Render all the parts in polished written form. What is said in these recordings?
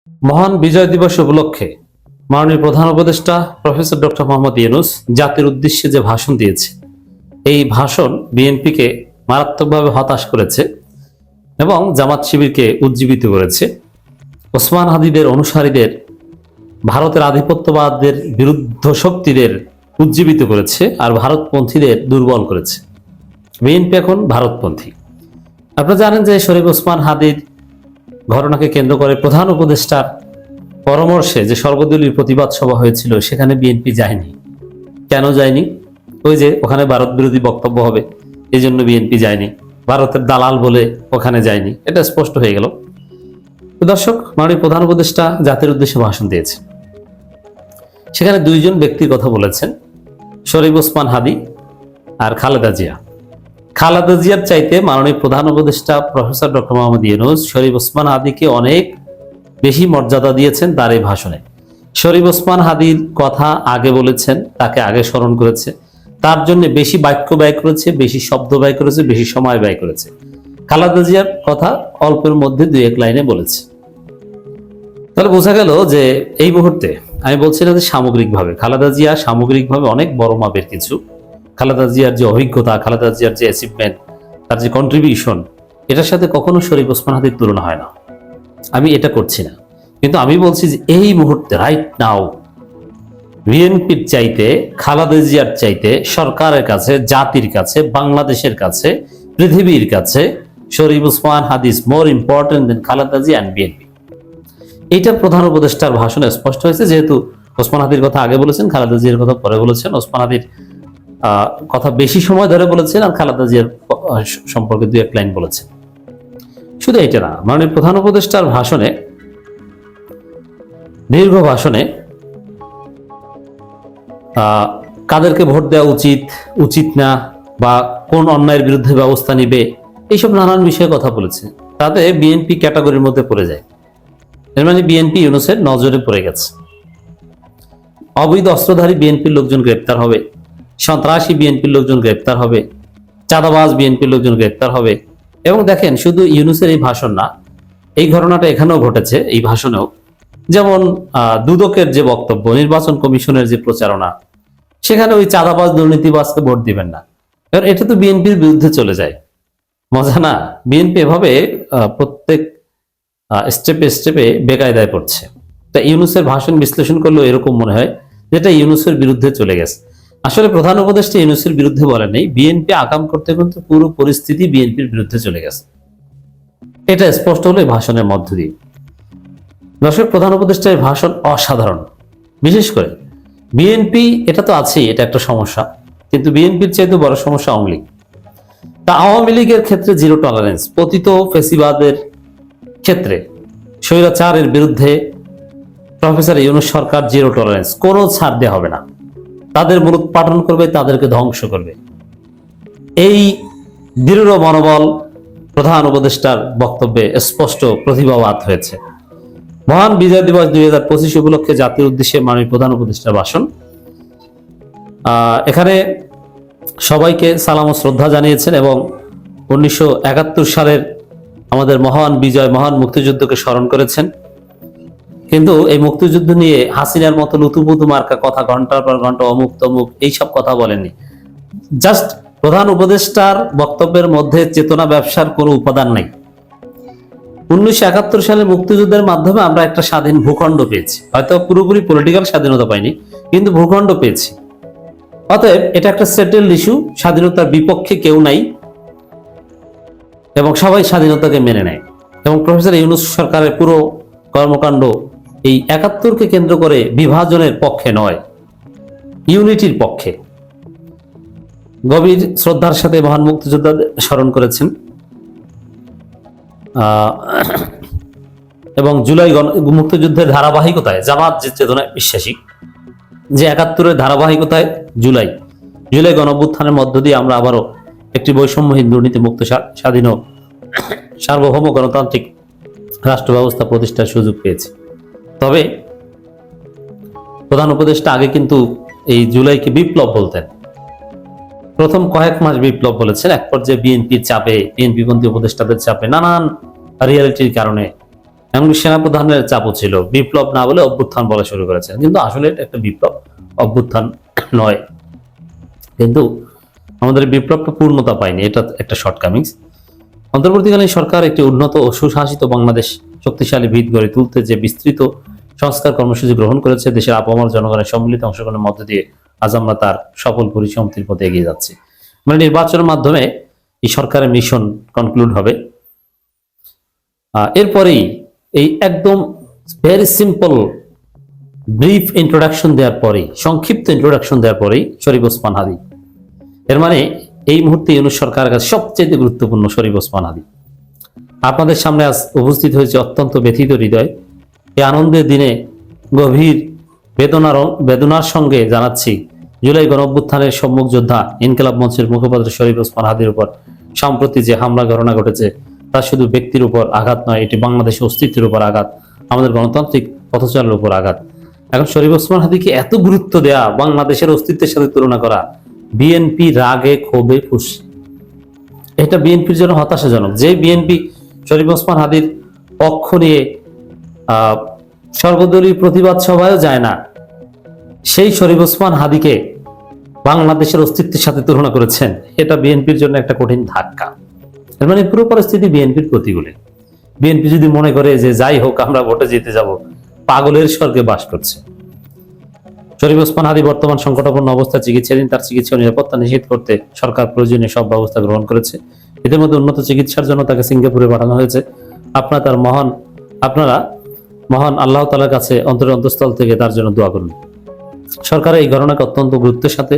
মহান বিজয় দিবস উপলক্ষে মাননীয় প্রধান উপদেষ্টা প্রফেসর ডক্টর মোহাম্মদ ইউনূস জাতির উদ্দেশ্যে যে ভাষণ দিয়েছে, এই ভাষণ বিএনপিকে মারাত্মকভাবে হতাশ করেছে এবং জামাত শিবিরকে উজ্জীবিত করেছে। ওসমান হাদিদের অনুসারীদের, ভারতের আধিপত্যবাদের বিরুদ্ধ শক্তিদের উজ্জীবিত করেছে আর ভারতপন্থীদের দুর্বল করেছে। বিএনপি এখন ভারতপন্থী। আপনারা জানেন যে শরীফ ওসমান হাদির ঘটনাকে কেন্দ্র করে প্রধান উপদেষ্টার পরামর্শে যে সর্বদলীয় প্রতিবাদ সভা হয়েছিল, সেখানে বিএনপি যায়নি। কেন যায়নি? ওই যে ওখানে ভারত বিরোধী বক্তব্য হবে, এই জন্য বিএনপি যায়নি। ভারতের দালাল বলে ওখানে যায়নি, এটা স্পষ্ট হয়ে গেল। দর্শক, মাননীয় প্রধান উপদেষ্টা জাতির উদ্দেশ্যে ভাষণ দিয়েছে। সেখানে দুইজন ব্যক্তির কথা বলেছেন, শরীফ ওসমান হাদি আর খালেদা জিয়া। খালেদা জিয়ার চাইতে মাননীয় প্রধান উপদেষ্টা প্রফেসর ডক্টর মোহাম্মদ ইউনূস শরীফ ওসমান হাদিকে অনেক বেশি মর্যাদা দিয়েছেন তার এই ভাষণে। শরীফ ওসমান হাদির কথা আগে বলেছেন, তাকে আগে স্মরণ করেছে, তার জন্য বেশি বাক্য ব্যয় করেছে, বেশি শব্দ ব্যয় করেছে, বেশি সময় ব্যয় করেছে। খালেদা জিয়ার কথা অল্পের মধ্যে দুই এক লাইনে বলেছে। তাহলে বোঝা গেল যে এই মুহূর্তে আমি বলছিলাম যে সামগ্রিকভাবে খালেদা জিয়া সামগ্রিকভাবে অনেক বড় মাপের কিছু। খালেদা জিয়ার যে অভিজ্ঞতা, খালেদা জিয়ার যে অ্যাচিভমেন্ট, তার যে কন্ট্রিবিউশন, এটার সাথে কখনো শরীফ ওসমান হাদির তুলনা হয় না। আমি এটা করছি না, কিন্তু আমি বলছি যে এই মুহূর্তে রাইট নাও বিএনপির চাইতে, খালেদা জিয়ার চাইতে সরকারের কাছে, জাতির কাছে, বাংলাদেশের কাছে, পৃথিবীর কাছে Sharif Osman Hadi is more important than Khaleda Zia and BNP. এইটা প্রধান উপদেষ্টার ভাষণে স্পষ্ট হয়েছে। যেহেতু ওসমান হাদির কথা আগে বলেছেন, খালেদা জিয়ার কথা পরে বলেছেন। ওসমান হাদির কথা বেশি সময় ধরে বলেছেন আর খালেদা জিয়ার সম্পর্কে দুই এক লাইন বলেছেন। শুধু এটা না, মাননীয় প্রধান উপদেষ্টার ভাষণে, দীর্ঘ ভাষণে কাদেরকে ভোট দেওয়া উচিত, উচিত না, বা কোন অন্যায়ের বিরুদ্ধে ব্যবস্থা নিবে, এইসব নানান বিষয়ে কথা বলেছে। তাতে বিএনপি ক্যাটাগরির মধ্যে পড়ে যায়। এর মানে বিএনপি ইউনূসের নজরে পড়ে গেছে। অবৈধ অস্ত্রধারী বিএনপির লোকজন গ্রেপ্তার হবে, সন্ত্রাসী বিএনপির লোকজন গ্রেপ্তার হবে, চাঁদাবাজ বিএনপির লোকজন গ্রেপ্তার হবে। এবং দেখেন, শুধু ইউনূসের এই ভাষণ না, এই ঘটনাটা এখানেও ঘটেছে, এই ভাষণেও। যেমন দুদকের যে বক্তব্য, নির্বাচন কমিশনের যে প্রচারণা, সেখানে ওই চাঁদাবাজ দুর্নীতিবাজকে ভোট দিবেন না, কারণ এটা তো বিএনপির বিরুদ্ধে চলে যায়। মজা না? বিএনপি এভাবে প্রত্যেক স্টেপে স্টেপে বেকায়দায় পড়ছে। তা ইউনূসের ভাষণ বিশ্লেষণ করলেও এরকম মনে হয় যেটা ইউনূসের বিরুদ্ধে চলে গেছে। আসলে প্রধান উপদেষ্টা ইউনূসের বিরুদ্ধে বলেন নাই, বিএনপি আকাম করতে করতে পুরো পরিস্থিতি বিএনপির বিরুদ্ধে চলে গেছে। এটা স্পষ্ট হলো এই ভাষণের মধ্য দিয়ে। দর্শক, প্রধান উপদেষ্টার ভাষণ অসাধারণ। বিশেষ করে বিএনপি, এটা তো আছেই, এটা একটা সমস্যা, কিন্তু বিএনপির চাইতে বড় সমস্যা আওয়ামী লীগ। তা আওয়ামী লীগের ক্ষেত্রে জিরো টলারেন্স, পতিত ফেসিবাদের ক্ষেত্রে, স্বৈরাচারের বিরুদ্ধে প্রফেসর ইউনূস সরকার জিরো টলারেন্স, কোনো ছাড় দেওয়া হবে না। তাদের মূলোৎপাটন করবে, তাদেরকে ধ্বংস করবে। এই দৃঢ় মনোবল প্রধান উপদেষ্টার বক্তব্যে স্পষ্ট প্রতিভাবাদ হয়েছে। মহান বিজয় দিবস 2025 উপলক্ষে জাতির উদ্দেশ্যে মাননীয় প্রধান উপদেষ্টার ভাষণ। এখানে সবাইকে সালাম ও শ্রদ্ধা জানিয়েছেন এবং 1971 সালের আমাদের মহান বিজয়, মহান মুক্তিযুদ্ধকে স্মরণ করেছেন। কিন্তু এই মুক্তিযুদ্ধ নিয়ে হাসিনার মতো লুতুপুতু মার্কা কথা, ঘন্টার পর ঘন্টা অমুক তমুক, এইসব কথা বলেননি। জাস্ট প্রধান উপদেষ্টার বক্তব্যের মধ্যে চেতনা ব্যবসার কোনো উপাদান নাই। 1971 সালে মুক্তিযুদ্ধের মাধ্যমে আমরা একটা স্বাধীন ভূখণ্ড পেয়েছি, হয়তো পুরোপুরি পলিটিক্যাল স্বাধীনতা পাইনি, কিন্তু ভূখণ্ড পেয়েছি। অতএব এটা একটা সেটেলড ইস্যু, স্বাধীনতার বিপক্ষে কেউ নাই এবং সবাই স্বাধীনতাকে মেনে নেয়। এবং প্রফেসর ইউনূস সরকারের পুরো কর্মকাণ্ড এই 71কে কেন্দ্র করে বিভাজনের পক্ষে নয়, ইউনিটির পক্ষে। গভীর শ্রদ্ধার সাথে মহান মুক্তিযোদ্ধাদের স্মরণ করেছেন এবং জুলাই মুক্তিযুদ্ধের ধারাবাহিকতায় জামাত যে চেতনায় বিশ্বাসী, যে 71-এর ধারাবাহিকতায় জুলাই গণঅভ্যুত্থানের মধ্য দিয়ে আমরা আবারও একটি বৈষম্যহীন, দুর্নীতিমুক্ত, স্বাধীন, সার্বভৌম গণতান্ত্রিক রাষ্ট্র ব্যবস্থা প্রতিষ্ঠার সুযোগ পেয়েছি। তবে প্রধান উপদেষ্টা আগে কিন্তু এই জুলাইকে বিপ্লব বলতেন। প্রথম কয়েক মাস বিপ্লব বলেছেন, এক পর্যায়ে বিএনপির চাপে, বিএনপিপন্থী উপদেষ্টাদের চাপে, নানান রিয়ালিটির কারণে এমনকি সেনাপ্রধানের চাপও ছিল, বিপ্লব না বলে অভ্যুত্থান বলা শুরু করেছে, কিন্তু আসলে এটা একটা বিপ্লব, অভ্যুত্থান নয়। কিন্তু আমাদের বিপ্লবটা পূর্ণতা পায়নি, এটা একটা শর্টকামিংস। অন্তর্বর্তীকালীন সরকার একটি উন্নত ও সুশাসিত বাংলাদেশ শক্তিশালী ভিত গড়ে তুলতে যে বিস্তৃত সংস্কার কর্মসূচি গ্রহণ করেছে, দেশের আপামর জনগণের সম্মিলিত অংশগ্রহণের মধ্য দিয়ে আজ আমরা তার সফল পরিসমাপ্তির পথে এগিয়ে যাচ্ছি। মানে নির্বাচনের মাধ্যমে এই সরকারের মিশন কনক্লুড হবে। এরপরেই এই একদম ভেরি সিম্পল ব্রিফ ইন্ট্রোডাকশন দেওয়ার পরেই, সংক্ষিপ্ত ইন্ট্রোডাকশন দেওয়ার পরেই শরীফ ওসমান হাদি, এর মানে এই মুহূর্তে ইউনূস সরকারের কাছে সবচেয়ে গুরুত্বপূর্ণ শরীফ ওসমান হাদি আপনাদের সামনে আজ উপস্থিত হয়েছে অত্যন্ত ব্যথিত হৃদয়। এই আনন্দের দিনে গভীর বেদনার সঙ্গে জানাচ্ছি, জুলাই গণঅভ্যুত্থানের সম্মুখ যোদ্ধা ইনকিলাব মঞ্চের মুখপাত্র শরীফ ওসমান হাদির উপর সম্প্রতি যে হামলা ঘটনা ঘটেছে, তা শুধু ব্যক্তির উপর আঘাত নয়, এটি বাংলাদেশের অস্তিত্বের উপর আঘাত, আমাদের গণতান্ত্রিক পথচলার উপর আঘাত। এখন শরীফ ওসমান হাদিকে এত গুরুত্ব দেয়া, বাংলাদেশের অস্তিত্বের সাথে তুলনা করা, বিএনপি রাগে ক্ষোভে ফুস, এটা বিএনপির জন্য হতাশাজনক। যে বিএনপি শরীফ ওসমান হাদির পক্ষ নিয়ে সর্বদলীয় প্রতিবাদ সভায়ও যায় না, সেই শরীফ ওসমান হাদিকে বাংলাদেশের অস্তিত্বের সাথে তুলনা করেছেন, এটা বিএনপির জন্য একটা কঠিন ধাক্কা। এর মানে পুরো পরিস্থিতি বিএনপির প্রতিকূলে। বিএনপি যদি মনে করে যে যাই হোক আমরা ভোটে জিতে যাব, পাগলের স্বর্গে বাস করছে। শরীফ ওসমান হাদি বর্তমান সংকটাপন্ন অবস্থায় চিকিৎসাধীন, তার চিকিৎসা নিরাপত্তা নিশ্চিত করতে সরকার প্রয়োজনীয় সব ব্যবস্থা গ্রহণ করেছে। এদের মধ্যে উন্নত চিকিৎসার জন্য তাকে সিঙ্গাপুরে পাঠানো হয়েছে। আপনারা মহান আল্লাহ তাআলার কাছে অন্তরস্থল থেকে তার জন্য দোয়া করুন। সরকার এই ঘটনাকে অত্যন্ত গুরুত্বের সাথে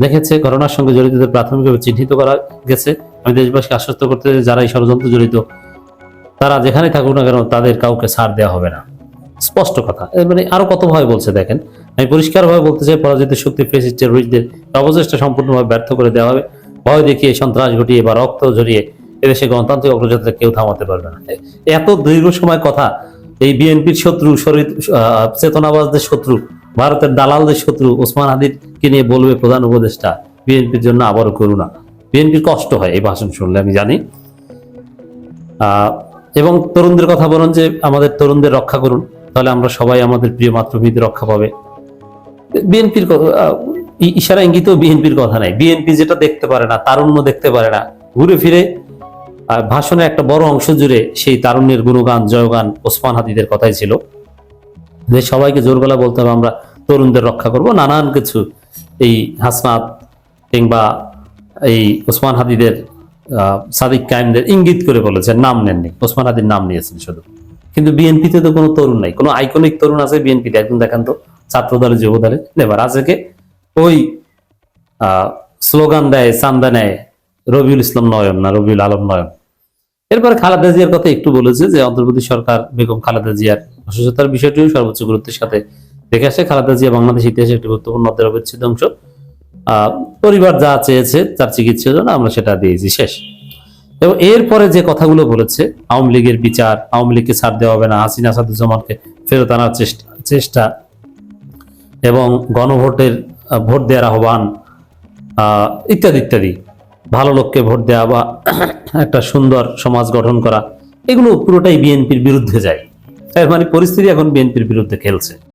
দেখেছে, ঘটনার সঙ্গে জড়িতদের প্রাথমিকভাবে চিহ্নিত করা গেছে। আমি দেশবাসীকে আশ্বস্ত করতে চাই, যারা এই ষড়যন্ত্র জড়িত তারা যেখানে থাকুক না কেন, তাদের কাউকে ছাড় দেওয়া হবে না। স্পষ্ট কথা। মানে আরো কত ভাবে বলছে দেখেন, আমি পরিষ্কারভাবে বলতে চাই, পরাজিত শক্তি ফেসিস্ট টেররিস্টদের অবচেষ্টা সম্পূর্ণভাবে ব্যর্থ করে দেওয়া হবে। ভয় দেখিয়ে, সন্ত্রাস ঘটিয়ে বা রক্ত ঝরিয়ে এদেশে গণতান্ত্রিক অগ্রযাত্রা কেউ থামাতে পারবে না। এত দীর্ঘ সময় কথা, এই বিএনপির শত্রু, চেতনাবাজদের শত্রু, ভারতের দালালদের শত্রু ওসমান হাদিকে নিয়ে বলবে প্রধান উপদেষ্টা, বিএনপির জন্য আবারও করুণা। বিএনপির কষ্ট হয় এই ভাষণ শুনলে, আমি জানি। এবং তরুণদের কথা বলুন যে আমাদের তরুণদের রক্ষা করুন, তাহলে আমরা সবাই আমাদের প্রিয় মাতৃভূমিতে রক্ষা পাবে। বিএনপির ইশারা ইঙ্গিত বিএনপির কথা নাই। বিএনপি যেটা দেখতে পারে না, তারুণ্য দেখতে পারে না, ঘুরে ফিরে ভাষণের একটা বড় অংশ জুড়ে সেই তারুণ্যের গুণগান, জয়গান ওসমান হাদিদের কথাই ছিল, যে সবাইকে জোর গলা বলতে হবে আমরা তরুণদের রক্ষা করব, নানান কিছু এই হাসনাত কিংবা এই ওসমান হাদিদের সাদিক কায়েমদের ইঙ্গিত করে বলেছেন, নাম নেননি, ওসমান হাদির নাম নিয়েছেন শুধু। কিন্তু বিএনপিতে তো কোনো তরুণ নাই, কোনো আইকনিক তরুণ আছে বিএনপিতে? একদম দেখান তো, ছাত্র দলে, যুব দলে। এবার আজকে ওই স্লোগান দেয়, চান্দা নেয়, রবিউল ইসলাম নয়ন না রবিউল আলম নয়ন। এরপরে খালেদা জিয়ার কথা একটু বলেছে যে অন্তর্বর্তী সরকার বেগম খালেদা জিয়ার অসুস্থতার বিষয়টিও সর্বোচ্চ গুরুত্বের সাথে দেখে আসে। খালেদা জিয়া বাংলাদেশ ইতিহাসে একটি গুরুত্বপূর্ণ অধ্যায়ের অবিচ্ছেদ্য অংশ। পরিবার যা চেয়েছে তার চিকিৎসার জন্য আমরা সেটা দিয়েছি, শেষ। এবং এরপরে যে কথাগুলো বলেছে, আওয়ামী লীগের বিচার, আওয়ামী লীগকে ছাড় দেওয়া হবে না, হাসিনা আসাদুজ্জামানকে ফেরত আনার চেষ্টা এবং গণভোটের ভোট দেওয়ার আহ্বান, ইত্যাদি ইত্যাদি, ভালো লোককে ভোট দেওয়া বা একটা সুন্দর সমাজ গঠন করা, এগুলো পুরোটাই বিএনপির বিরুদ্ধে যায়। মানে পরিস্থিতি এখন বিএনপির বিরুদ্ধে খেলছে।